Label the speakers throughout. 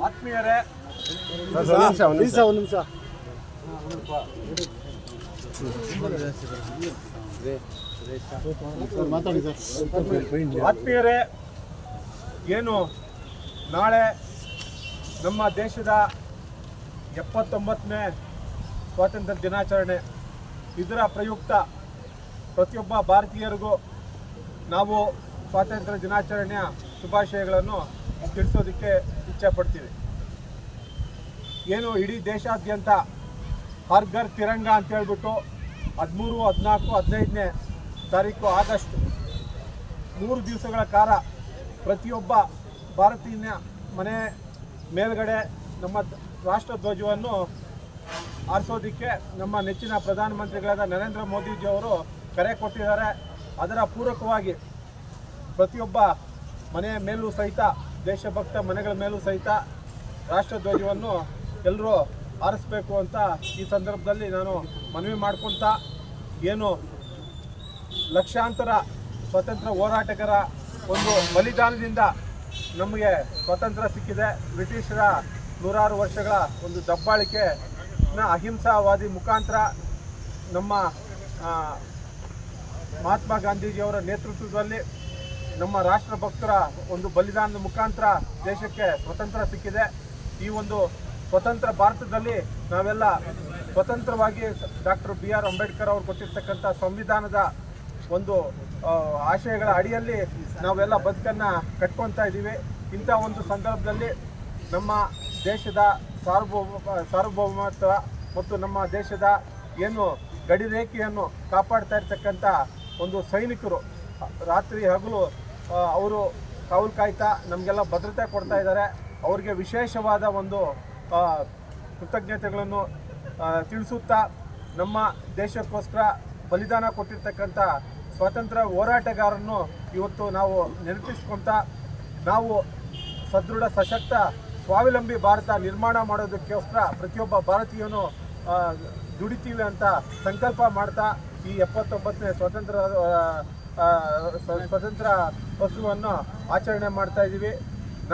Speaker 1: ಆತ್ಮೀಯರೇ, ಆತ್ಮೀಯರೇ, ಏನು ನಾಳೆ ನಮ್ಮ ದೇಶದ 79ನೇ ಸ್ವಾತಂತ್ರ್ಯ ದಿನಾಚರಣೆ, ಇದರ ಪ್ರಯುಕ್ತ ಪ್ರತಿಯೊಬ್ಬ ಭಾರತೀಯರಿಗೂ ನಾವು ಸ್ವಾತಂತ್ರ್ಯ ದಿನಾಚರಣೆಯ ಶುಭಾಶಯಗಳನ್ನು ತಿಳಿಸೋದಕ್ಕೆ ಇಚ್ಛೆ ಪಡ್ತೀವಿ. ಏನು ಇಡೀ ದೇಶಾದ್ಯಂತ ಹರ್ ಘರ್ ತಿರಂಗ ಅಂತ ಹೇಳ್ಬಿಟ್ಟು 13, 14, 15ನೇ ತಾರೀಕು ಆಗಸ್ಟ್ 3 ದಿವಸಗಳ ಕಾಲ ಪ್ರತಿಯೊಬ್ಬ ಭಾರತೀಯ ಮನೆ ಮೇಲ್ಗಡೆ ನಮ್ಮ ರಾಷ್ಟ್ರಧ್ವಜವನ್ನು ಆರಿಸೋದಕ್ಕೆ ನಮ್ಮ ನೆಚ್ಚಿನ ಪ್ರಧಾನಮಂತ್ರಿಗಳಾದ ನರೇಂದ್ರ ಮೋದಿಜಿಯವರು ಕರೆ ಕೊಟ್ಟಿದ್ದಾರೆ. ಅದರ ಪೂರಕವಾಗಿ ಪ್ರತಿಯೊಬ್ಬ ಮನೆಯ ಮೇಲೂ ಸಹಿತ, ದೇಶಭಕ್ತ ಮನೆಗಳ ಮೇಲೂ ಸಹಿತ ರಾಷ್ಟ್ರಧ್ವಜವನ್ನು ಎಲ್ಲರೂ ಆರಿಸಬೇಕು ಅಂತ ಈ ಸಂದರ್ಭದಲ್ಲಿ ನಾನು ಮನವಿ ಮಾಡ್ಕೊತಾ, ಏನು ಲಕ್ಷಾಂತರ ಸ್ವಾತಂತ್ರ್ಯ ಹೋರಾಟಗಾರ ಒಂದು ಬಲಿದಾನದಿಂದ ನಮಗೆ ಸ್ವಾತಂತ್ರ್ಯ ಸಿಕ್ಕಿದೆ. ಬ್ರಿಟಿಷರ 106 ವರ್ಷಗಳ ಒಂದು ದಬ್ಬಾಳಿಕೆನ ಅಹಿಂಸಾವಾದಿ ಮುಖಾಂತರ ನಮ್ಮ ಮಹಾತ್ಮ ಗಾಂಧೀಜಿಯವರ ನೇತೃತ್ವದಲ್ಲಿ ನಮ್ಮ ರಾಷ್ಟ್ರಭಕ್ತರ ಒಂದು ಬಲಿದಾನದ ಮುಖಾಂತರ ದೇಶಕ್ಕೆ ಸ್ವತಂತ್ರ ಸಿಕ್ಕಿದೆ. ಈ ಒಂದು ಸ್ವತಂತ್ರ ಭಾರತದಲ್ಲಿ ನಾವೆಲ್ಲ ಸ್ವತಂತ್ರವಾಗಿ ಡಾಕ್ಟರ್ BR ಅಂಬೇಡ್ಕರ್ ಅವರು ಕೊಟ್ಟಿರ್ತಕ್ಕಂಥ ಸಂವಿಧಾನದ ಒಂದು ಆಶಯಗಳ ಅಡಿಯಲ್ಲಿ ನಾವೆಲ್ಲ ಬದುಕನ್ನು ಕಟ್ಕೊತಾ ಇದ್ದೀವಿ. ಇಂಥ ಒಂದು ಸಂದರ್ಭದಲ್ಲಿ ನಮ್ಮ ದೇಶದ ಸಾರ್ವಭೌಮತ್ವ ಮತ್ತು ನಮ್ಮ ದೇಶದ ಏನು ಗಡಿರೇಖೆಯನ್ನು ಕಾಪಾಡ್ತಾ ಇರ್ತಕ್ಕಂಥ ಒಂದು ಸೈನಿಕರು ರಾತ್ರಿ ಹಗಲು ಅವರು ಕಾವಲು ಕಾಯ್ತಾ ನಮಗೆಲ್ಲ ಭದ್ರತೆ ಕೊಡ್ತಾ ಇದ್ದಾರೆ. ಅವರಿಗೆ ವಿಶೇಷವಾದ ಒಂದು ಕೃತಜ್ಞತೆಗಳನ್ನು ತಿಳಿಸುತ್ತಾ, ನಮ್ಮ ದೇಶಕ್ಕೋಸ್ಕರ ಬಲಿದಾನ ಕೊಟ್ಟಿರ್ತಕ್ಕಂಥ ಸ್ವಾತಂತ್ರ್ಯ ಹೋರಾಟಗಾರರನ್ನು ಇವತ್ತು ನಾವು ನೆನಪಿಸ್ಕೊತಾ, ನಾವು ಸದೃಢ ಸಶಕ್ತ ಸ್ವಾವಲಂಬಿ ಭಾರತ ನಿರ್ಮಾಣ ಮಾಡೋದಕ್ಕೋಸ್ಕರ ಪ್ರತಿಯೊಬ್ಬ ಭಾರತೀಯನು ದುಡಿತೀವಿ ಅಂತ ಸಂಕಲ್ಪ ಮಾಡ್ತಾ ಈ 79ನೇ ಸ್ವತಂತ್ರ ಉತ್ಸವವನ್ನು ಆಚರಣೆ ಮಾಡ್ತಾ ಇದ್ದೀವಿ.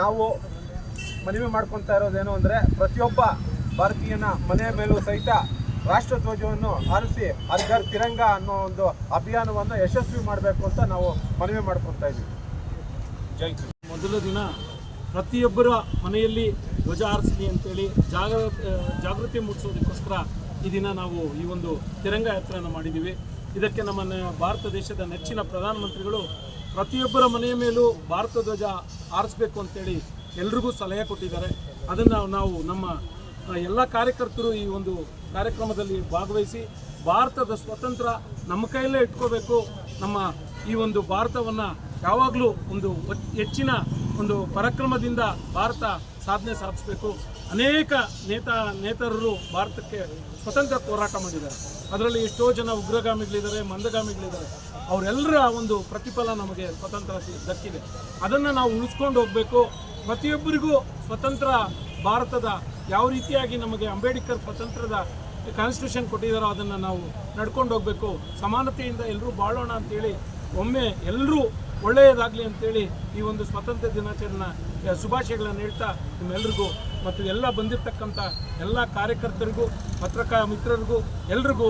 Speaker 1: ನಾವು ಮನವಿ ಮಾಡ್ಕೊತಾ ಇರೋದೇನು ಅಂದರೆ, ಪ್ರತಿಯೊಬ್ಬ ಭಾರತೀಯನ ಮನೆಯ ಮೇಲೂ ಸಹಿತ ರಾಷ್ಟ್ರಧ್ವಜವನ್ನು ಹಾರಿಸಿ ಹರ್ ಘರ್ ತಿರಂಗ ಅನ್ನೋ ಒಂದು ಅಭಿಯಾನವನ್ನು ಯಶಸ್ವಿ ಮಾಡಬೇಕು ಅಂತ ನಾವು ಮನವಿ ಮಾಡ್ಕೊತಾ ಇದ್ದೀವಿ. ಜೈ ಹಿಂದ್.
Speaker 2: ಮೊದಲ ದಿನ ಪ್ರತಿಯೊಬ್ಬರ ಮನೆಯಲ್ಲಿ ಧ್ವಜ ಹಾರಿಸಲಿ ಅಂತೇಳಿ ಜಾಗೃತಿ ಮೂಡಿಸೋದಕ್ಕೋಸ್ಕರ ಈ ದಿನ ನಾವು ಈ ಒಂದು ತಿರಂಗ ಯಾತ್ರೆಯನ್ನು ಮಾಡಿದ್ದೀವಿ. ಇದಕ್ಕೆ ನಮ್ಮ ಭಾರತ ದೇಶದ ನೆಚ್ಚಿನ ಪ್ರಧಾನಮಂತ್ರಿಗಳು ಪ್ರತಿಯೊಬ್ಬರ ಮನೆಯ ಮೇಲೂ ಭಾರತ ಧ್ವಜ ಹಾರಿಸಬೇಕು ಅಂತೇಳಿ ಎಲ್ರಿಗೂ ಸಲಹೆ ಕೊಟ್ಟಿದ್ದಾರೆ. ಅದನ್ನು ನಾವು ನಮ್ಮ ಎಲ್ಲ ಕಾರ್ಯಕರ್ತರು ಈ ಒಂದು ಕಾರ್ಯಕ್ರಮದಲ್ಲಿ ಭಾಗವಹಿಸಿ ಭಾರತದ ಸ್ವಾತಂತ್ರ್ಯ ನಮ್ಮ ಕೈಯಲ್ಲೇ ಇಟ್ಕೋಬೇಕು, ನಮ್ಮ ಈ ಒಂದು ಭಾರತವನ್ನು ಯಾವಾಗಲೂ ಒಂದು ಹೆಚ್ಚಿನ ಒಂದು ಪರಾಕ್ರಮದಿಂದ ಭಾರತ ಸಾಧನೆ ಸಾಧಿಸಬೇಕು. ಅನೇಕ ನೇತಾರರು ಭಾರತಕ್ಕೆ ಸ್ವತಂತ್ರ ಹೋರಾಟ ಮಾಡಿದ್ದಾರೆ. ಅದರಲ್ಲಿ ಎಷ್ಟೋ ಜನ ಉಗ್ರಗಾಮಿಗಳಿದ್ದಾರೆ, ಮಂದಗಾಮಿಗಳಿದ್ದಾರೆ. ಅವರೆಲ್ಲರ ಒಂದು ಪ್ರತಿಫಲ ನಮಗೆ ಸ್ವತಂತ್ರ ದಕ್ಕಿದೆ. ಅದನ್ನು ನಾವು ಉಳಿಸ್ಕೊಂಡು ಹೋಗಬೇಕು. ಪ್ರತಿಯೊಬ್ಬರಿಗೂ ಸ್ವತಂತ್ರ ಭಾರತದ ಯಾವ ರೀತಿಯಾಗಿ ನಮಗೆ ಅಂಬೇಡ್ಕರ್ ಸ್ವತಂತ್ರದ ಕಾನ್ಸ್ಟಿಟ್ಯೂಷನ್ ಕೊಟ್ಟಿದ್ದಾರೋ ಅದನ್ನು ನಾವು ನಡ್ಕೊಂಡು ಹೋಗಬೇಕು. ಸಮಾನತೆಯಿಂದ ಎಲ್ಲರೂ ಬಾಳೋಣ ಅಂತೇಳಿ ಒಮ್ಮೆ ಎಲ್ಲರೂ ಒಳ್ಳೆಯದಾಗಲಿ ಅಂತೇಳಿ ಈ ಒಂದು ಸ್ವಾತಂತ್ರ್ಯ ದಿನಾಚರಣೆ ಶುಭಾಶಯಗಳನ್ನು ಹೇಳ್ತಾ ನಿಮ್ಮೆಲ್ಲರಿಗೂ ಮತ್ತು ಎಲ್ಲ ಬಂದಿರತಕ್ಕಂಥ ಎಲ್ಲ ಕಾರ್ಯಕರ್ತರಿಗೂ ಪತ್ರಕರ್ತರ ಮಿತ್ರರಿಗೂ ಎಲ್ರಿಗೂ